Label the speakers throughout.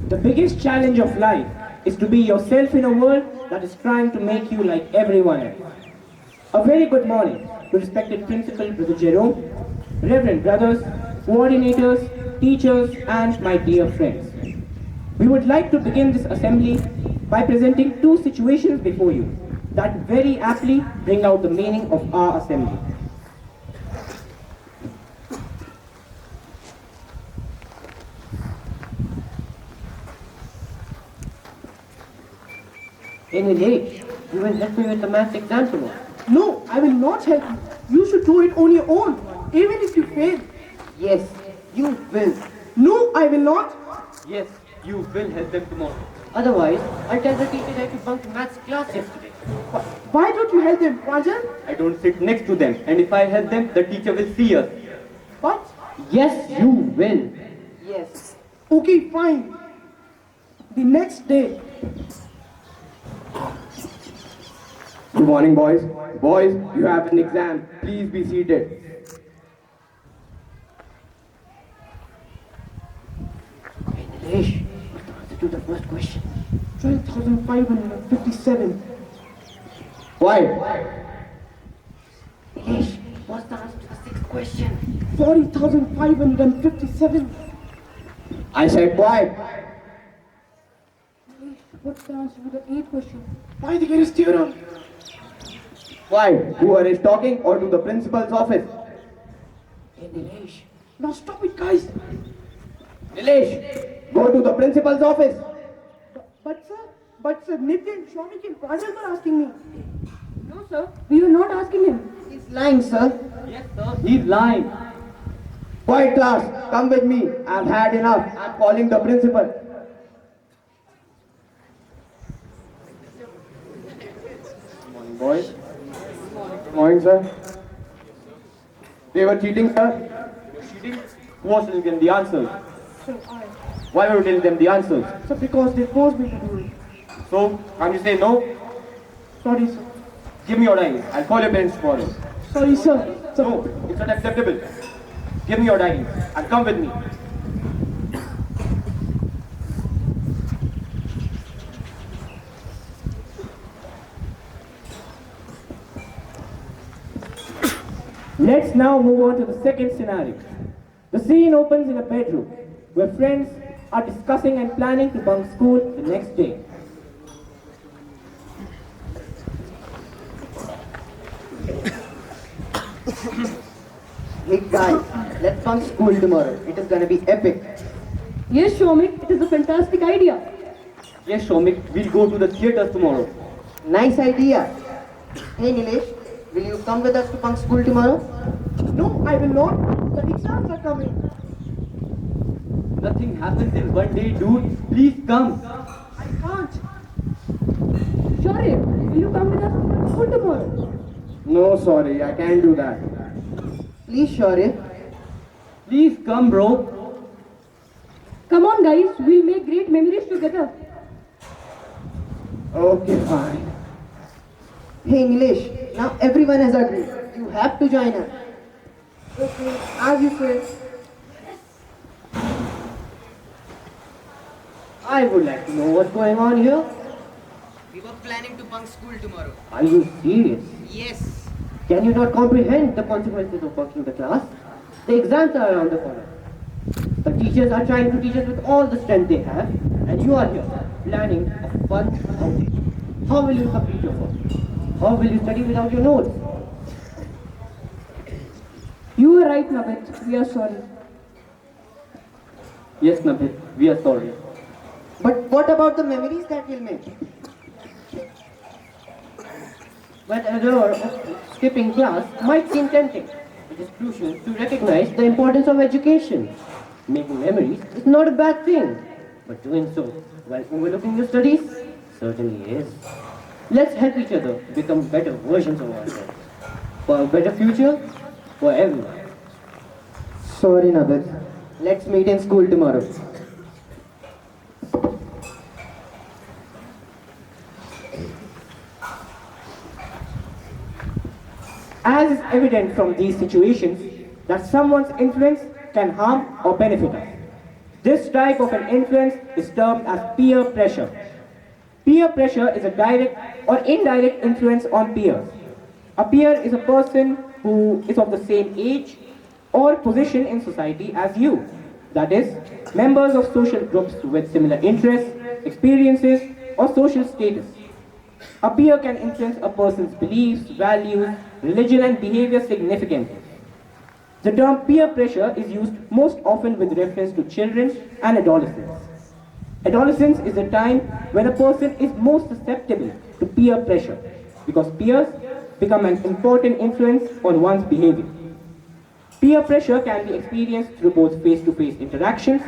Speaker 1: The biggest challenge of life is to be yourself in a world that is trying to make you like everyone else. A very good morning to respected Principal Brother Jerome, Reverend Brothers, coordinators, teachers, and my dear friends. We would like to begin this assembly by presenting two situations before you that very aptly bring out the meaning of our assembly.
Speaker 2: Any late? You will help me with the math exam tomorrow.
Speaker 3: No, I will not help you. You should do it on your own, even if you fail.
Speaker 2: Yes, you will.
Speaker 3: No, I will not.
Speaker 4: Yes, you will help them tomorrow.
Speaker 2: Otherwise, I'll tell the teacher that you bunked maths class yesterday.
Speaker 3: Why don't you help them, Rajan?
Speaker 4: I don't sit next to them, and if I help them, the teacher will see us.
Speaker 3: But,
Speaker 2: Yes, you will.
Speaker 3: yes. Okay, fine. The next day,
Speaker 1: Good morning, boys. Boys, you have an exam. Please be seated.
Speaker 2: Hey, Nilesh, what's the answer to the first question?
Speaker 3: 12,557.
Speaker 1: Why?
Speaker 2: Nilesh, what's the answer to the sixth question?
Speaker 3: 40,557.
Speaker 1: I said why?
Speaker 3: What's the answer to the eighth question? Pythagoras theorem.
Speaker 1: Why? Whoever is talking or to the principal's office?
Speaker 2: Hey, Nilesh,
Speaker 3: Now stop it, guys.
Speaker 1: Nilesh, go to the principal's office.
Speaker 3: But sir, Nitin, Shomik and Rajan were asking me. No, sir, we were not asking him.
Speaker 2: he's lying, sir.
Speaker 4: Yes, sir. He's lying.
Speaker 1: Quiet class, come with me. I've had enough. I'm calling the principal. Morning, boys. Morning, sir. They were cheating, sir.
Speaker 4: Cheating? Who was telling them the answers?
Speaker 3: Sir, I.
Speaker 4: Why were you telling them the answers?
Speaker 3: Sir, because they forced me to do it.
Speaker 4: So, can't you say no?
Speaker 3: Sorry, sir.
Speaker 4: Give me your diary. I'll call your parents tomorrow.
Speaker 3: Sorry, sir. Sir,
Speaker 4: No, it's not acceptable. Give me your diary and come with me.
Speaker 1: Let's now move on to the second scenario. The scene opens in a bedroom where friends are discussing and planning to bunk school the next day.
Speaker 2: Hey, guys, let's bunk school tomorrow. It is gonna be epic.
Speaker 3: yes, Shomik, it is a fantastic idea.
Speaker 4: Yes, Shomik, we'll go to the theater tomorrow.
Speaker 2: Nice idea. Hey, Nilesh, will you come with us to bunk school tomorrow?
Speaker 3: No, I will not. The exams are coming.
Speaker 4: Nothing happens in one day, dude. Please come.
Speaker 3: I can't. Sorry, will you come with us to school tomorrow?
Speaker 1: No, sorry, I can't do that.
Speaker 2: Please, Shaurya.
Speaker 4: Please come, bro.
Speaker 3: Come on, guys, we'll make great memories together.
Speaker 1: Okay, fine.
Speaker 2: Hey, Nilesh, now everyone has agreed. You have to join us.
Speaker 3: Okay, as you say.
Speaker 2: I would like to know what's going on here.
Speaker 5: We were planning to bunk school tomorrow.
Speaker 2: Are you serious?
Speaker 5: Yes.
Speaker 2: Can you not comprehend the consequences of bunking the class? The exams are around the corner. The teachers are trying to teach us with all the strength they have, and you are here planning a fun outing. How will you complete your work? How will you study without your notes?
Speaker 3: You were right, Navit. We are sorry.
Speaker 4: Yes, Nabit, we are sorry.
Speaker 2: But what about the memories that we'll make? But a lure of skipping class might seem tempting. It is crucial to recognize the importance of education. Making memories is not a bad thing, but doing so while overlooking your studies certainly is. Let's help each other become better versions of ourselves. For a better future, for everyone. Sorry, Nabit. Let's meet in school tomorrow.
Speaker 1: As is evident from these situations that someone's influence can harm or benefit us. This type of an influence is termed as peer pressure. Peer pressure is a direct or indirect influence on peers. A peer is a person who is of the same age or position in society as you. That is, members of social groups with similar interests, experiences, or social status. A peer can influence a person's beliefs, values, religion, and behavior significantly. The term peer pressure is used most often with reference to children and adolescents. Adolescence is the time when a person is most susceptible to peer pressure because peers become an important influence on one's behavior. Peer pressure can be experienced through both face-to-face interactions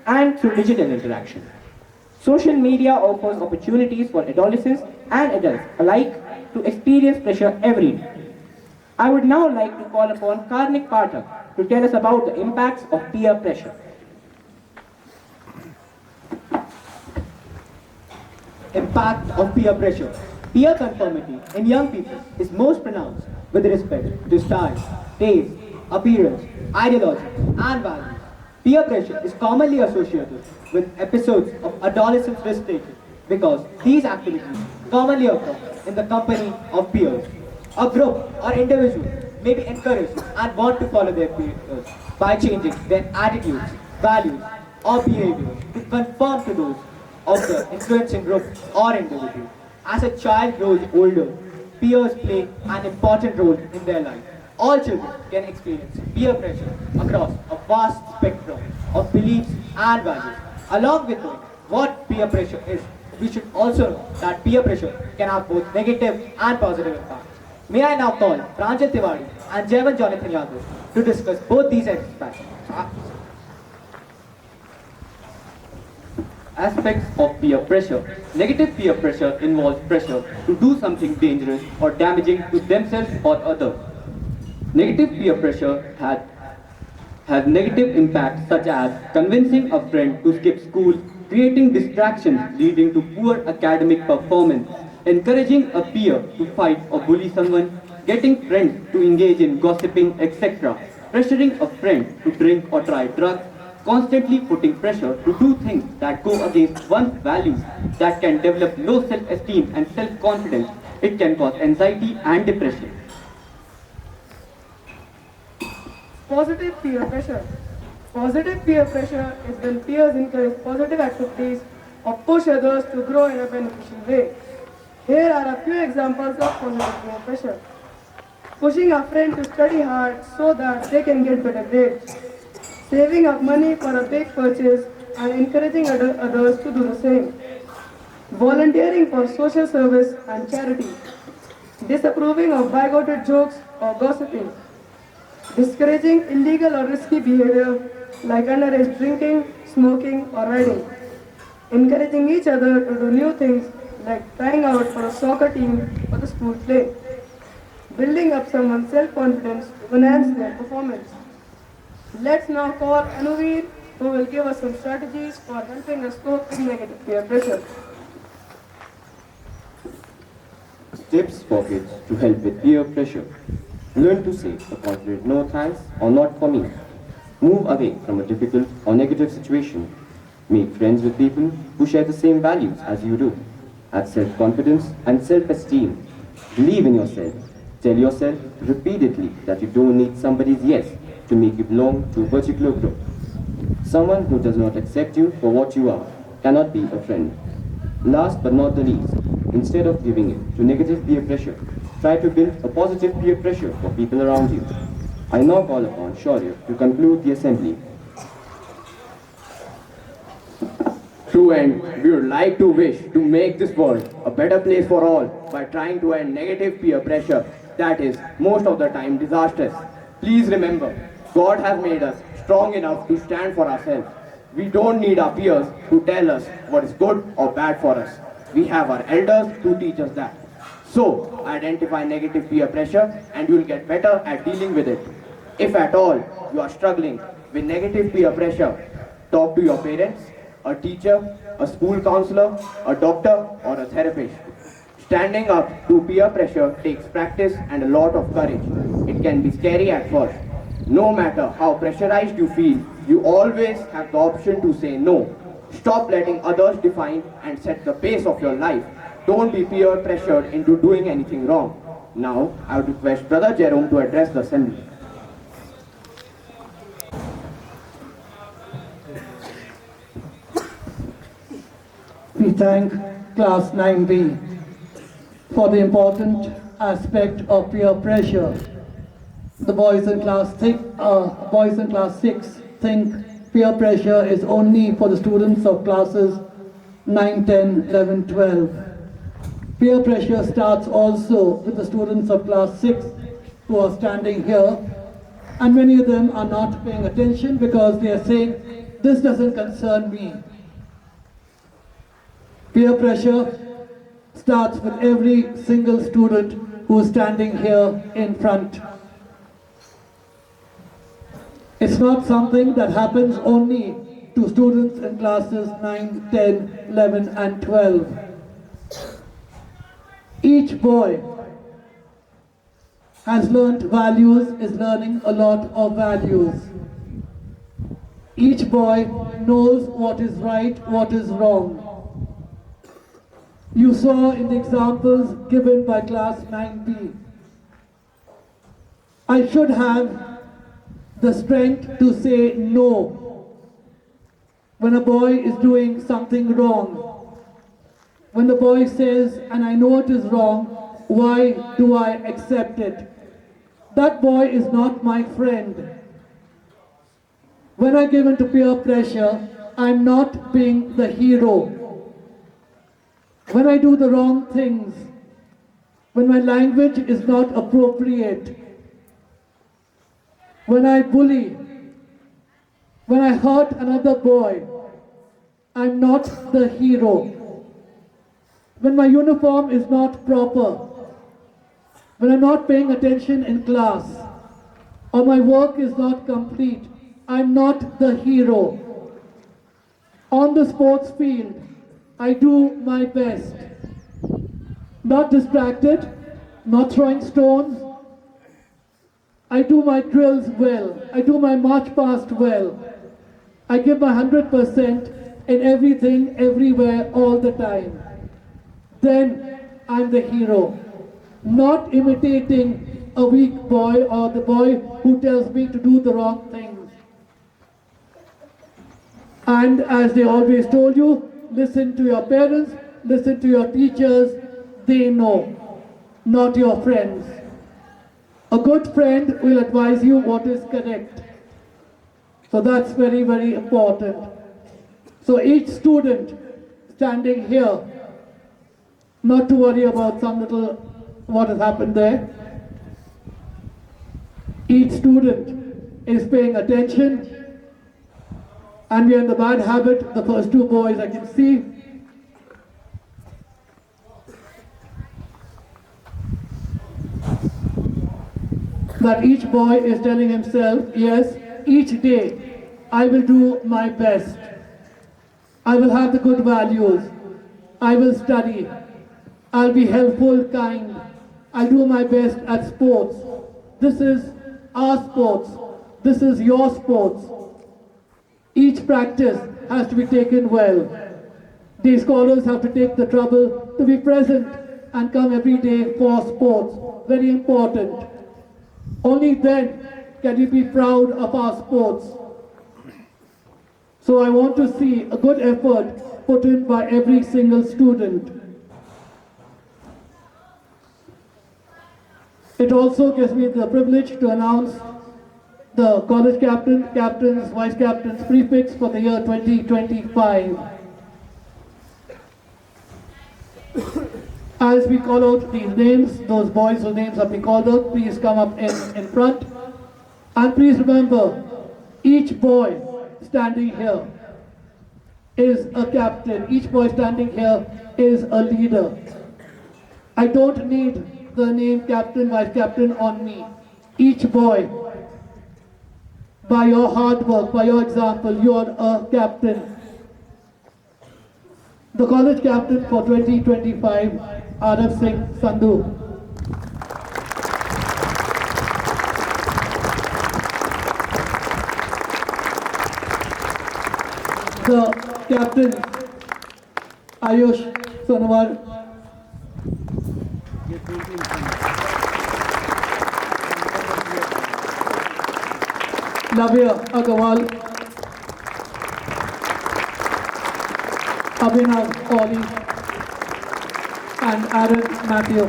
Speaker 1: and through digital interaction. Social media offers opportunities for adolescents and adults alike to experience pressure every day. I would now like to call upon Karnik Pathak to tell us about the impacts of peer pressure.
Speaker 6: Impact of peer pressure. Peer conformity in young people is most pronounced with respect to style, taste, appearance, ideology, and values. Peer pressure is commonly associated with episodes of adolescence risk-taking because these activities commonly occur in the company of peers. A group or individual may be encouraged and want to follow their peers by changing their attitudes, values, or behaviors to conform to those of the influencing group or individual. As a child grows older, peers play an important role in their life. All children can experience peer pressure across a vast spectrum of beliefs and values. Along with knowing what peer pressure is, we should also know that peer pressure can have both negative and positive impacts. May I now call Pranjal Tiwari and Jaivan Jonathan Yadav to discuss both these aspects.
Speaker 4: Aspects of peer pressure. Negative peer pressure involves pressure to do something dangerous or damaging to themselves or others. Negative peer pressure has negative impacts such as convincing a friend to skip school, creating distractions leading to poor academic performance, encouraging a peer to fight or bully someone, getting friends to engage in gossiping, etc., pressuring a friend to drink or try drugs, constantly putting pressure to do things that go against one's values that can develop low self-esteem and self-confidence. It can cause anxiety and depression.
Speaker 3: Positive peer pressure. Positive peer pressure is when peers encourage positive activities or push others to grow in a beneficial way. Here are a few examples of positive peer pressure. Pushing a friend to study hard so that they can get better grades. Saving up money for a big purchase and encouraging others to do the same. Volunteering for social service and charity. Disapproving of bigoted jokes or gossiping. Discouraging illegal or risky behavior like underage drinking, smoking or riding. Encouraging each other to do new things like trying out for a soccer team or the school play. Building up someone's self-confidence to enhance their performance. Let's now call Anuvir, who will give us some strategies for helping us cope with negative peer pressure.
Speaker 7: Tips for kids to help with peer pressure. Learn to say a confident no thanks or not for me. Move away from a difficult or negative situation. Make friends with people who share the same values as you do. Have self-confidence and self-esteem. Believe in yourself. Tell yourself repeatedly that you don't need somebody's yes to make you belong to a particular group. Someone who does not accept you for what you are cannot be a friend. Last but not the least, instead of giving in to negative peer pressure, try to build a positive peer pressure for people around you. I now call upon Shaurya to conclude the assembly.
Speaker 8: To end, we would like to wish to make this world a better place for all by trying to end negative peer pressure that is most of the time disastrous. Please remember, God has made us strong enough to stand for ourselves. We don't need our peers to tell us what is good or bad for us. We have our elders to teach us that. So, identify negative peer pressure and you will get better at dealing with it. If at all you are struggling with negative peer pressure, talk to your parents, a teacher, a school counselor, a doctor or a therapist. Standing up to peer pressure takes practice and a lot of courage. It can be scary at first, No matter how pressurized you feel, you always have the option to say no. Stop letting others define and set the pace of your life. Don't be peer pressured into doing anything wrong. Now, I would request Brother Jerome to address the assembly.
Speaker 9: We thank Class 9B for the important aspect of peer pressure. The boys in class 6 think peer pressure is only for the students of classes 9, 10, 11, 12. Peer pressure starts also with the students of class 6 who are standing here, and many of them are not paying attention because they are saying, this doesn't concern me. Peer pressure starts with every single student who is standing here in front. It's not something that happens only to students in classes 9, 10, 11 and 12. Each boy has learnt values, is learning a lot of values. Each boy knows what is right, what is wrong. You saw in the examples given by class 9B. I should have the strength to say no when a boy is doing something wrong. When the boy says, and I know it is wrong, why do I accept it? That boy is not my friend. When I give in to peer pressure, I'm not being the hero. When I do the wrong things, when my language is not appropriate, when I bully, when I hurt another boy, I'm not the hero. When my uniform is not proper, when I'm not paying attention in class, or my work is not complete, I'm not the hero. On the sports field, I do my best. Not distracted, not throwing stones. I do my drills well. I do my march past well. I give my 100% in everything, everywhere, all the time. Then I'm the hero. Not imitating a weak boy or the boy who tells me to do the wrong things. And as they always told you, listen to your parents, listen to your teachers, they know, not your friends. A good friend will advise you what is correct. So that's very, very important. So each student standing here, not to worry about some little what has happened there. Each student is paying attention. And we are in the bad habit, the first two boys I can see. That each boy is telling himself, yes, each day I will do my best. I will have the good values. I will study. I'll be helpful, kind. I'll do my best at sports. This is our sports. This is your sports. Each practice has to be taken well. These scholars have to take the trouble to be present and come every day for sports. Very important. Only then can we be proud of our sports. So I want to see a good effort put in by every single student. It also gives me the privilege to announce the college captains, vice captains, prefects for the year 2025. As we call out these names, those boys whose names have been called out, please come up in front. And please remember, each boy standing here is a captain. Each boy standing here is a leader. I don't need the name captain, vice captain on me. Each boy, by your hard work, by your example, you're a captain. The college captain for 2025, Arif Singh Sandhu. The captain, Ayush Sonowar, Lavya Agarwal, Abhinav Pauly, and Aaron Matthew.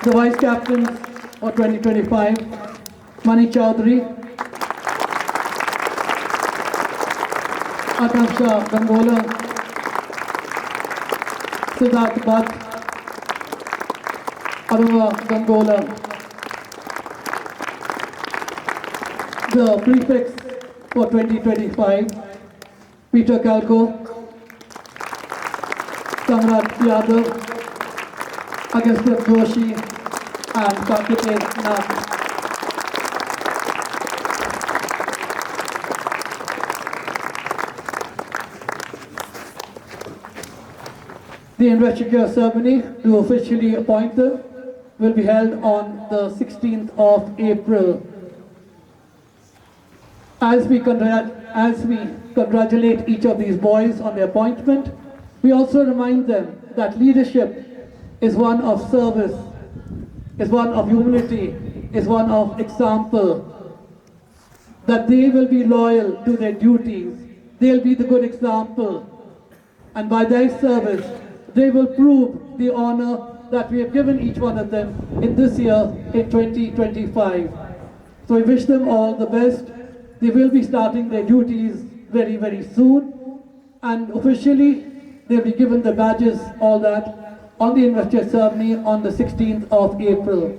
Speaker 9: The vice captains for 2025, Mani Chaudhary, Akansha Gangola, Siddharth Bhatt, Aruna Gangola. The prefects for 2025, Peter Kalko, Samrat Yadav, Agastya Joshi, and Kartikeya Nag. The investiture ceremony to officially appoint them will be held on the 16th of April. As we congratulate each of these boys on their appointment, we also remind them that leadership is one of service, is one of humility, is one of example, that they will be loyal to their duties, they'll be the good example, and by their service, they will prove the honor that we have given each one of them in this year, in 2025. So we wish them all the best. They will be starting their duties very, very soon, and officially they'll be given the badges, all that, on the investiture ceremony on the 16th of April.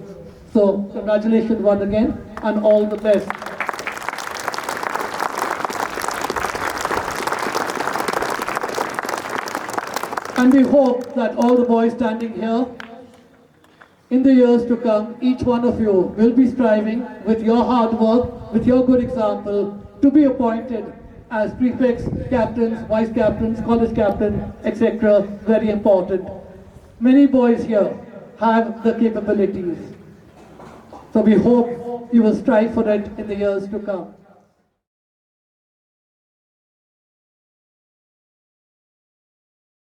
Speaker 9: So congratulations once again, and all the best. And we hope that all the boys standing here, in the years to come, each one of you will be striving with your hard work, with your good example, to be appointed as prefects, captains, vice captains, college captains, etc. Very important. Many boys here have the capabilities. So we hope you will strive for it in the years to come.